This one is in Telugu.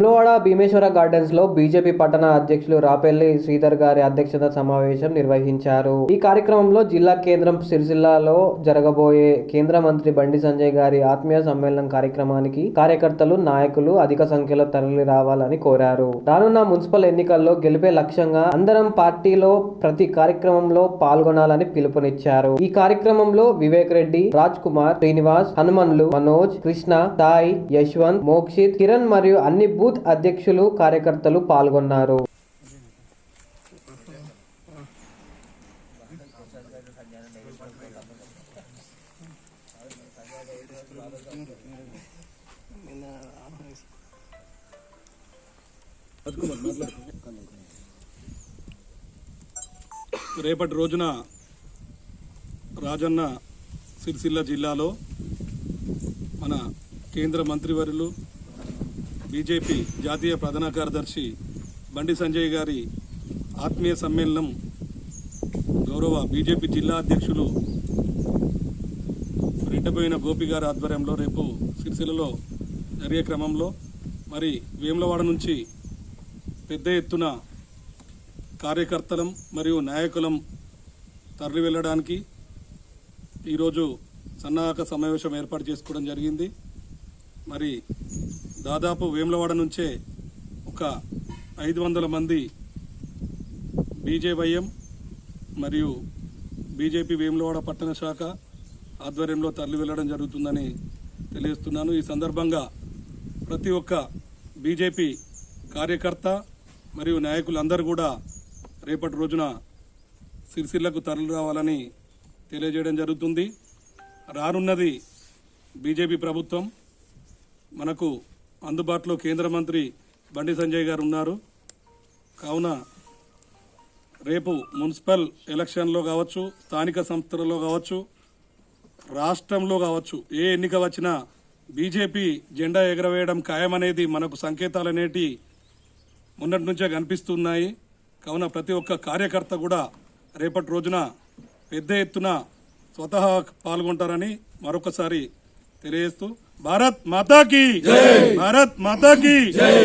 వేములవాడ భీమేశ్వర గార్డెన్స్ లో బీజేపీ పట్టణ అధ్యక్షులు రాపెల్లి శ్రీధర్ గారి అధ్యక్షత సమావేశం నిర్వహించారు. ఈ కార్యక్రమంలో జిల్లా కేంద్రం సిరిసిల్లాలో జరగబోయే కేంద్ర మంత్రి బండి సంజయ్ గారి ఆత్మీయ సమ్మేళనం కార్యక్రమానికి కార్యకర్తలు, నాయకులు అధిక సంఖ్యలో తరలి రావాలని కోరారు. రానున్న మున్సిపల్ ఎన్నికల్లో గెలిపే లక్ష్యంగా అందరం పార్టీలో ప్రతి కార్యక్రమంలో పాల్గొనాలని పిలుపునిచ్చారు. ఈ కార్యక్రమంలో వివేక్ రెడ్డి, రాజ్ కుమార్, శ్రీనివాస్, హనుమన్లు, మనోజ్, కృష్ణ, సాయి, యశ్వంత్, మోక్షిత్, కిరణ్ మరియు అన్ని బూత్ అధ్యక్షులు, కార్యకర్తలు పాల్గొన్నారు. రేపటి రోజున రాజన్న సిరిసిల్ల జిల్లాలో మన కేంద్ర మంత్రివర్యులు బీజేపీ జాతీయ ప్రధాన కార్యదర్శి బండి సంజయ్ గారి ఆత్మీయ సమ్మేళనం గౌరవ బీజేపీ జిల్లా అధ్యక్షులు రెడ్డబోయిన గోపి గారి ఆధ్వర్యంలో రేపు సిరిసిల్లలో జరిగే క్రమంలో మరి వేములవాడ నుంచి పెద్ద ఎత్తున కార్యకర్తలం మరియు నాయకులం తరలి వెళ్ళడానికి ఈరోజు సన్నాహక సమావేశం ఏర్పాటు చేసుకోవడం జరిగింది. మరి దాదాపు వేములవాడ నుంచే ఒక 500 మంది బీజేవైఎం మరియు బీజేపీ వేములవాడ పట్టణ శాఖ ఆధ్వర్యంలో తరలి వెళ్ళడం జరుగుతుందని తెలియజేస్తున్నాను. ఈ సందర్భంగా ప్రతి ఒక్క బీజేపీ కార్యకర్త మరియు నాయకులందరూ కూడా రేపటి రోజున సిరిసిల్లకు తరలి రావాలని తెలియజేయడం జరుగుతుంది. రానున్నది బీజేపీ ప్రభుత్వం, మనకు అందుబాటులో కేంద్ర మంత్రి బండి సంజయ్ గారు ఉన్నారు. కావున రేపు మున్సిపల్ ఎలక్షన్లో కావచ్చు, స్థానిక సంస్థలలో కావచ్చు, రాష్ట్రంలో కావచ్చు, ఏ ఎన్నిక వచ్చినా బీజేపీ జెండా ఎగరవేయడం ఖాయమనేది మనకు సంకేతాలు అనేటి మొన్నటి నుంచే కనిపిస్తున్నాయి. కావున ప్రతి ఒక్క కార్యకర్త కూడా రేపటి రోజున పెద్ద ఎత్తున స్వతహా పాల్గొంటారని మరొకసారి తెలియజేస్తూ భారత్ మాతాకి జై, భారత్ మాతాకి జై.